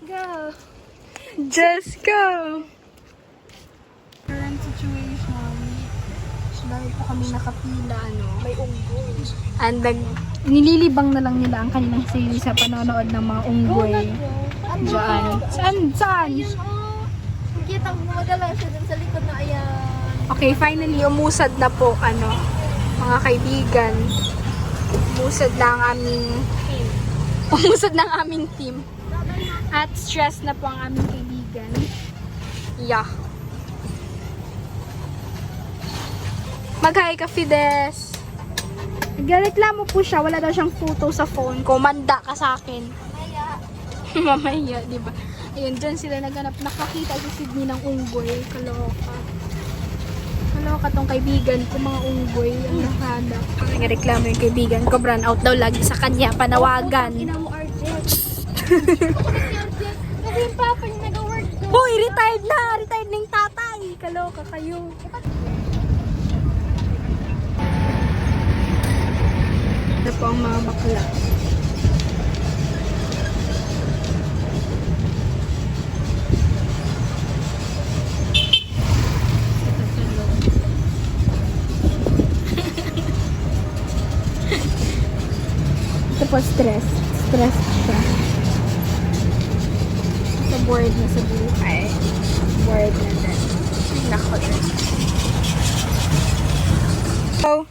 Go! Just go! Current situation. So, dahil po kami nakapila, may unggoy. And nililibang na lang nila ang kanilang sarili sa panonood ng mga unggoy. Diyan. Saan? Ayun, oh. Kita mo madala siya dun sa likod na ayan. Okay, finally, umusad na po, mga kaibigan. Umusad na ang aming team. At stress na po ang aming kaibigan. Yeah. Mag-hi ka, Fides. Nagreklamo po siya. Wala daw siyang photo sa phone ko. Manda ka sa akin. Mamaya, di ba? Ayun, dyan sila naghanap. Nakakita si Sydney ng unggoy. Kaloka. Kaloka tong kaibigan ko, mga unggoy. Ang nakahanap. Nagreklamo yung kaibigan ko. Brand out daw lagi sa kanya. Panawagan. Ina mo, RJ. Kasi yung papa niya nag-work doon. Hoy, retired na! Retired na yung tatay! Kaloka kayo. Ito po ang mga bakla. Ito po, stress. Stress siya. Sa board na sa buhay. Board na din. Nako din. So,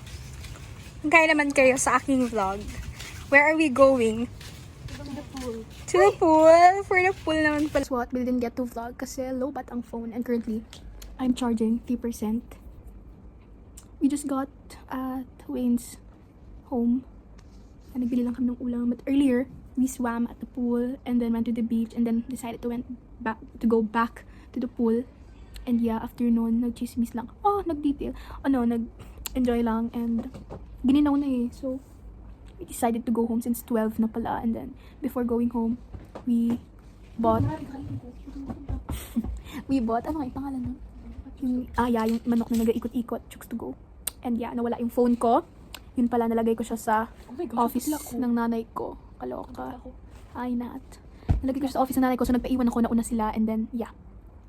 kaya naman kayo sa aking vlog. Where are we going? To the pool. To the pool. For the pool naman pala. So what, we didn't get to vlog kasi low bat ang phone and currently, I'm charging 3%. We just got at Wayne's home. And nagbili lang kami ng ulam. But earlier, we swam at the pool and then went to the beach and then decided to go back to the pool. And yeah, after noon, nag-chismis lang. Oh, nag-detail. Nag-enjoy lang and gininaw na eh. So, we decided to go home since 12 na pala. And then, before going home, we bought... ano nga yung pangalan nun? Yung manok na nag-ikot-ikot, chooks to go. And yeah, nawala yung phone ko. Yun pala, nalagay ko siya sa office ng nanay ko. Kaloka. Ay, Nat. Nalagay ko siya sa office ng nanay ko, so nagpaiwan ako, nauna sila, and then, yeah.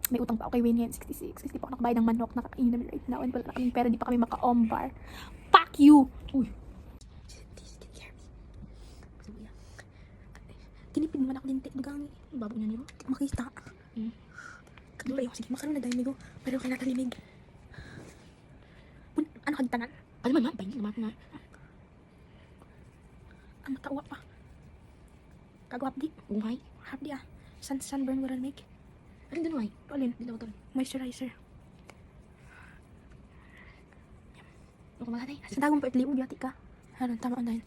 May utang pa ako kay Wayne ngayon, 66. Kasi di pa ako nakabayad ng manok, nakakainin namin right now, and wala na kaming pera, di pa kami maka-ombar. Fuck you! Uy. Tinipid naman ako din, dagang babo niya niyo. Makita. Kadula yung, sige, makaroon na dahil migo, pero kailangan talimig. Ano kagtanan? Alam mo, bayin naman na. Ang matawa pa. Kagwap di. Uhay. Harap di ah. Sunburn waran make. Alin din uhay? Alin? Dilaw to. Moisturizer. Ako maganay. Sa dagong pa itliw, biyati ka. Haron, tama on dahil.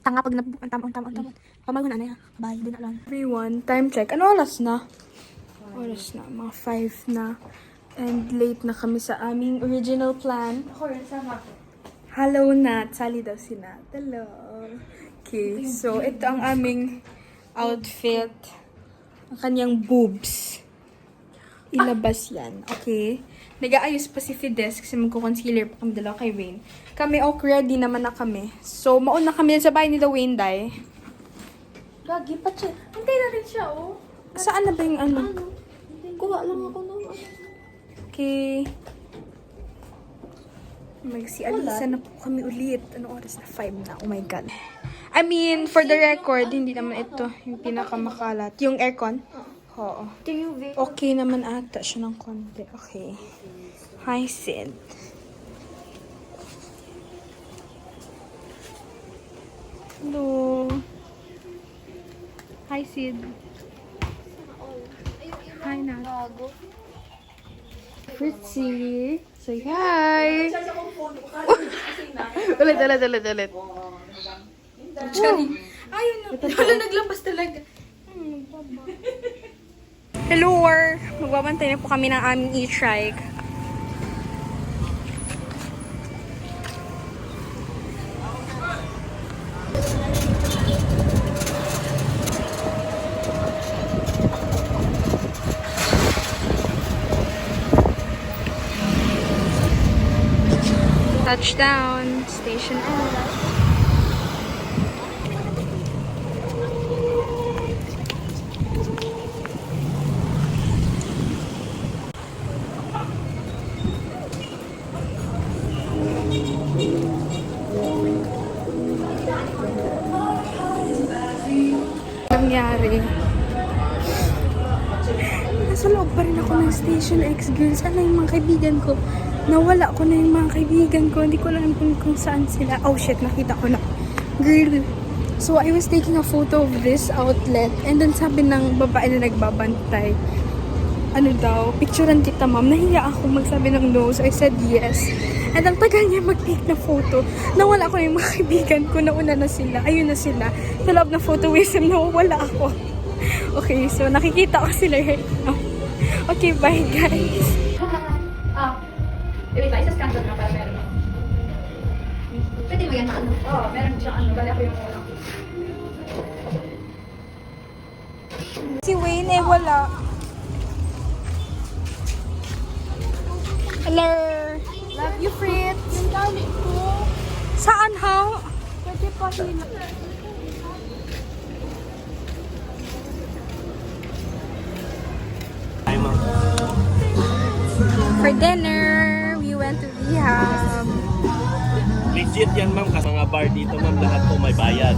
Tanga pag nabukan, tama on. Pamagon na na. Bye, di na lang. Everyone, time check. Ano oras na? Oras na. Mga 5 na. And late na kami sa aming original plan. Ako rin, sama. Hello, Nat. Sali daw si Nat. Hello. Okay, so ito ang aming outfit. Ang kanyang boobs. Ilabas yan. Okay. Nag-aayos pa si Fides kasi magko-concealer pa kami dalawa kay Wayne. Kami ready naman na kami. So, mauna kami sa bahay nila Wayne, day. Gagi, patsi. Hintay na rin siya, oh. Saan na ba yung ano? Kuha lang ako nung Okay. Mag-si-alisa na po kami ulit. Ano oras na? 5 na. Oh my God. I mean, for the record, hindi naman ito yung pinakamakalat. Yung aircon? Oo. Okay naman ata siya ng konti. Okay. Hi, Sid. Hello. Hi, Sid. Hi, Nat. Fritzy. Say hi. ulit. Ayun na. Wala naglabas talaga. Hello, war. Magbabantay na po kami ng aming e-trike. Touchdown, Station F. Nasa loob pa rin ako ng Station X, girl. Sana yung mga kaibigan ko. Nawala ko na yung mga kaibigan ko. Hindi ko alam kung saan sila. Oh shit, nakita ko na. Girl. So, I was taking a photo of this outlet. And then sabi ng babae na nagbabantay, ano daw, picturean kita ma'am. Nahiya ako magsabi ng no. So, I said yes. And ang tagal niya mag-take na photo. Nawala ko na yung mga kaibigan ko. Nauna na sila. Ayun na sila. Sa loob ng photoism, nawala ako. Okay, so nakikita ko sila right now. Okay, bye guys. Wait, isa scan na para meron. Pwede mo yan ano? Oo, meron siyang ano. Bali ako yung una. Si Wayne eh, wala. Hello. Love you, Fritz. Yung dami ko. Saan ha? Pwede pa sila. For dinner, we went to rehab. Legit yan ma'am, kasi mga bar dito ma'am, lahat po may bayad.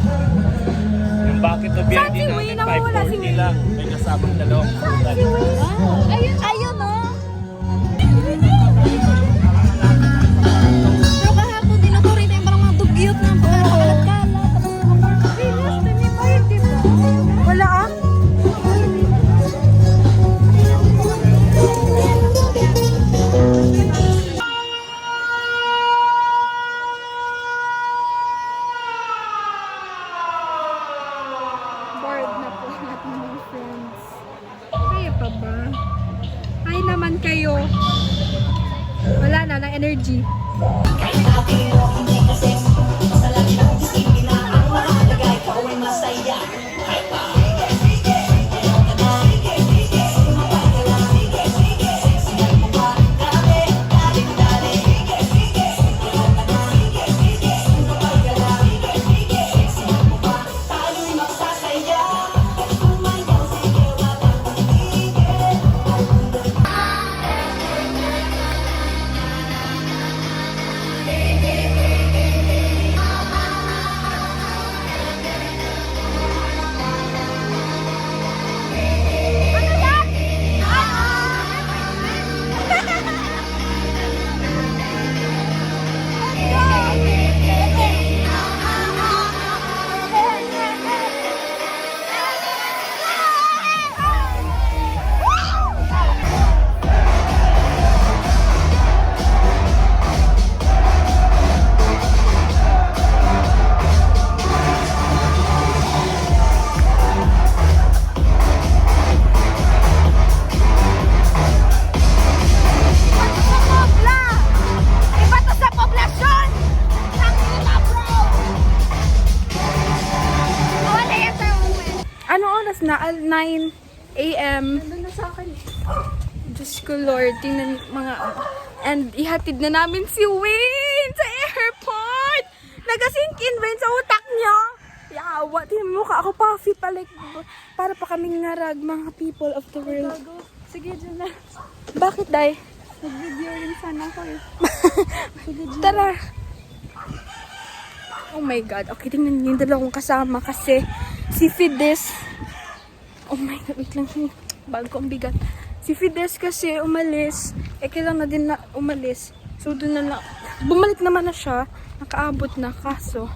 Yung bucket of beer Saan din si Wayne? natin, Nawawala si 540 Wayne. lang. May kasamang dalawang putan. Ayun, ayun, oh. Pero kahapon, tinuturing tayo parang mga dugyot na pagkakalat-kalat. Tapos, hey, last time may bayad, di ba? Wala ah? Bored na po lahat ng mga friends. Kaya pa ba? Hi naman kayo. Wala na, ng energy. Ano oras na? 9 a.m. Nandun na sa akin. Diyos ko Lord, tingnan mga... And ihatid na namin si Wayne sa airport! Nagasink in ba yun sa utak niya? Yawa, tingnan mo mukha ako puffy pa like... Para pa kaming ngarag, mga people of the world. Sige, dyan na. Bakit, Day? Nag-video rin sana ako eh. Tara! Oh my God. Okay, tingnan niyo yung dalawang kasama kasi si Fides... Oh my God, wait lang. Bago ko ang bigat. Si Fides kasi umalis. Eh, kailangan na din na umalis. So, doon na lang. Bumalik naman na siya. Nakaabot na. Kaso,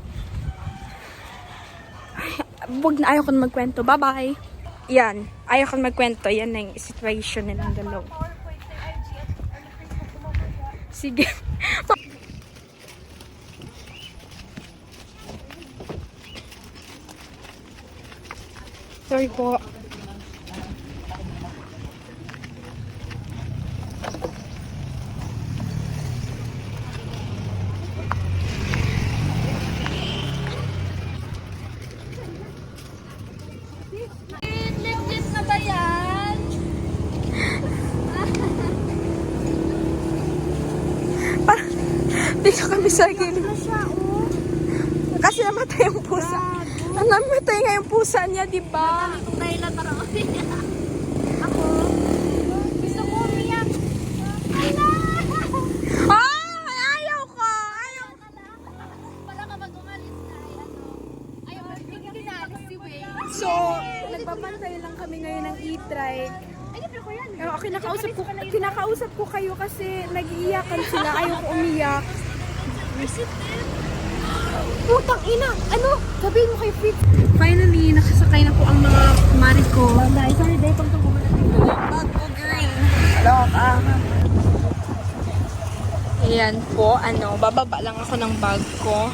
ay, wag na. Ayaw ko na magkwento. Bye-bye. Yan. Ayaw ko na magkwento. Yan na yung situation nilang dalawa. Sige. Sorry po. Legit na ba yan? Dito kami sa gilid. Kasi namatay ang pusa. Namatay nga yung pusa niya, di ba? Kung dahilan para umiyak. Ako, gusto ko umiyak. Ala! Ayaw ko! Ayaw! Wala ka mag-umalis na. Ayaw, bigyan si Wayne. So, Nagbabantay ngayon ng e-trike. Oh, kinakausap ko kayo kasi nag-iiyakan sila. Ayoko umiyak. Putang ina! Ano? Sabihin mo kay Fritz. Finally, nakasakay na po ang mga marit ko. Sorry, day, pang itong kumalat dito. Bag ko, girl. Loka. Ayan po, bababa lang ako ng bag ko.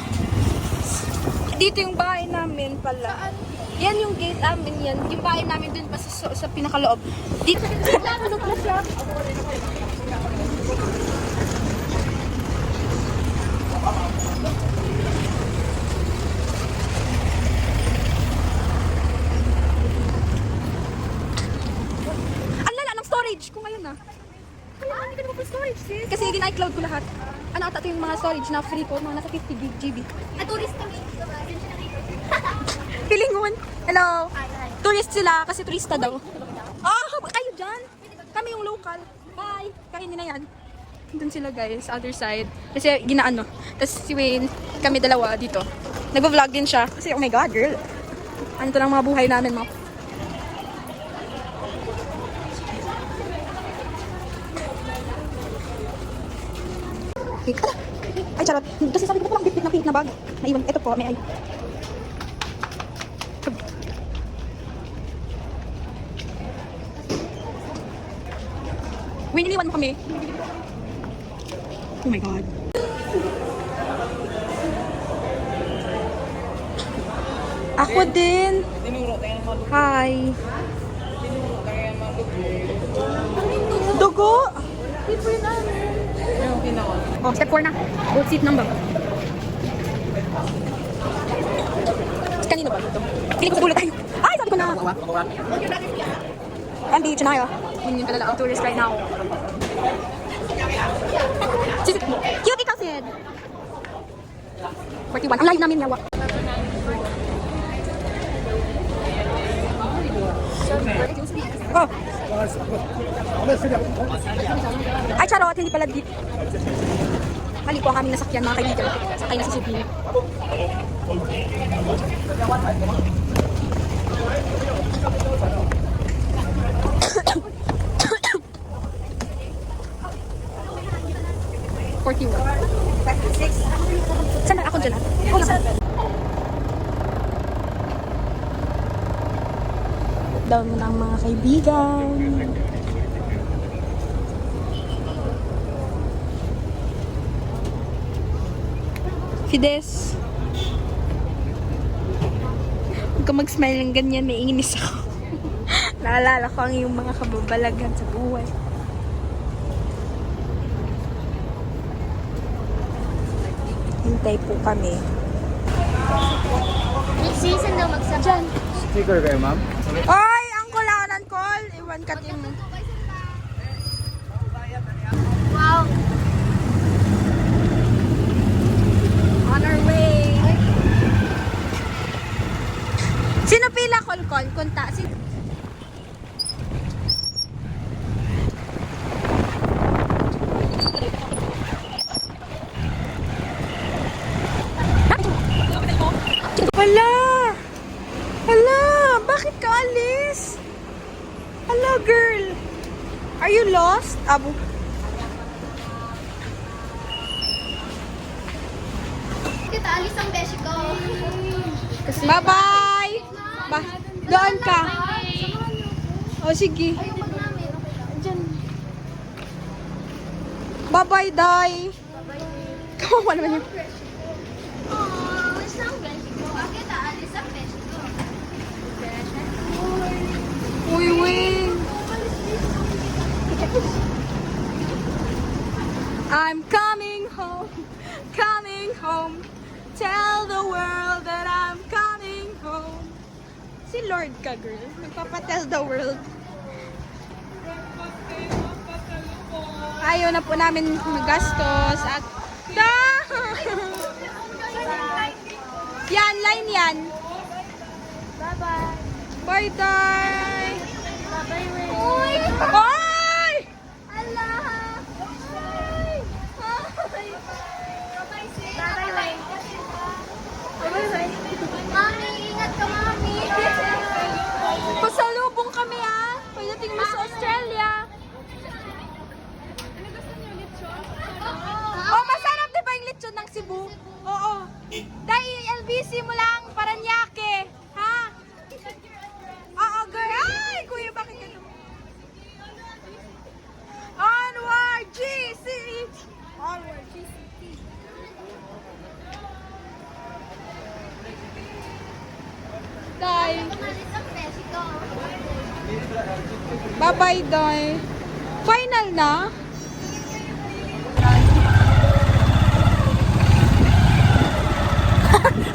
Dito yung bahay namin pala. Yan yung gate namin yan. Yung bahay namin dun pa sa pinakaloob. Dito. Ano pala siya? Ang lala ng storage ko ngayon na. Hindi ka naman full storage, sis. Kasi gin-iCloud ko lahat. Ata yung mga storage na free ko, mga nasa 50 GB. Tourist kami. Pilingon. Hello. Tourist sila kasi turista daw. Kayo dyan. Kami yung local. Bye. Kainin na yan. Doon sila guys, other side. Kasi ginaano. Tapos si Wayne, kami dalawa dito. Nag-vlog din siya. Kasi oh my god, girl. Ano to lang mga buhay namin, mga. Ay, charot. Kasi sabi ko palang bit na bag. Naiwan. Ito po, may ay. Wait, iniwan mo kami. Oh my god. Ako din. Hi. Dugo. Oh, step 4 na. Boat seat number. Kanino ba ito? Piling ko sa dulo tayo. Ay, sabi ko na. MB, Chanayo. Yun yung pala ang tourist right now. Cutie cousin. 41. Ang layo namin yawa. Oh. Ay, charot. Hindi pala dito. Mali po ang aming nasakyan, mga kaibigan. Sakay na si Subi. Saan na? Ako dyan na. Oh, nasa. Down mo na ang mga kaibigan. Fides. Huwag ka mag-smile ng ganyan, naiinis ako. Naalala ko ang iyong mga kababalagan sa buhay. Hintay po kami. Next season daw magsabay. Sticker kayo, ma'am? Oy! Ang kulanan call! Iwan ka din mo. Wow. On our way. Sino pila call? Kunta. Hala! Hala! Bakit ka alis? Hala, girl! Are you lost? Abo. Kita alis ang beshi ko. Bye-bye! Doon ka. O, sige. Ayun pag namin. Diyan. Bye-bye, Day. Kawawa naman yun. Oh, alis ang beshi ko. Kita alis ang beshi ko. Uy, Wing. I'm coming home. Coming home. Tell the world that I'm coming home. Si Lord ka, girl. Nagpapatell the world. Ayaw na po namin magastos at yan, line yan. Bye-bye. Bye, Day. Bye-bye, Ray. Uy! Bye! Allah! Bye! Bye-bye, sis. Bye-bye, Ray. Bye-bye, Ray. Mami, ingat ka, Mami. Pasalubong kami, Bye-bye, Doy. Final na?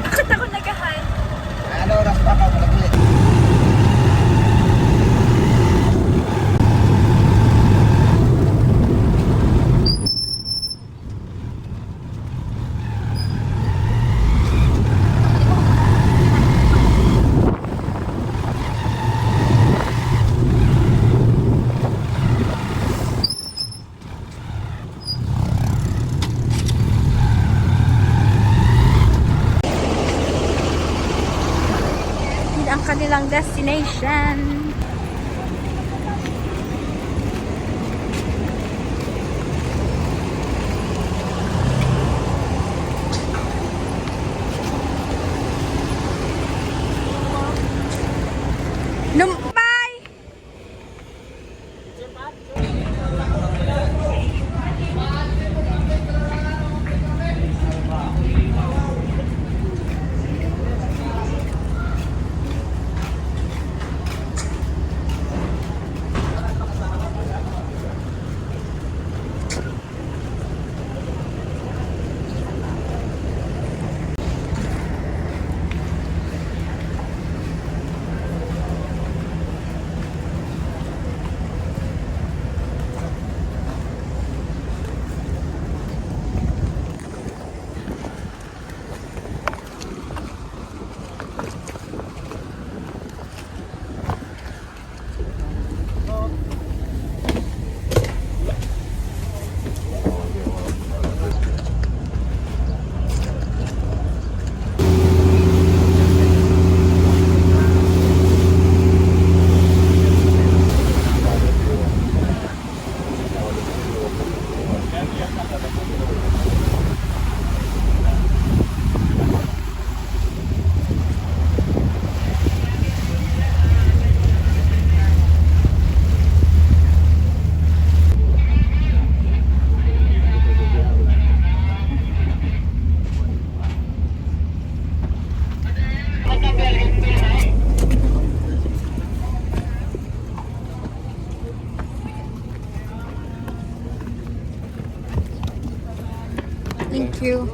Bakit ako nag-hi? Ano oras pa ka ulit? Yun ang kanilang destination. Bye! Thank you.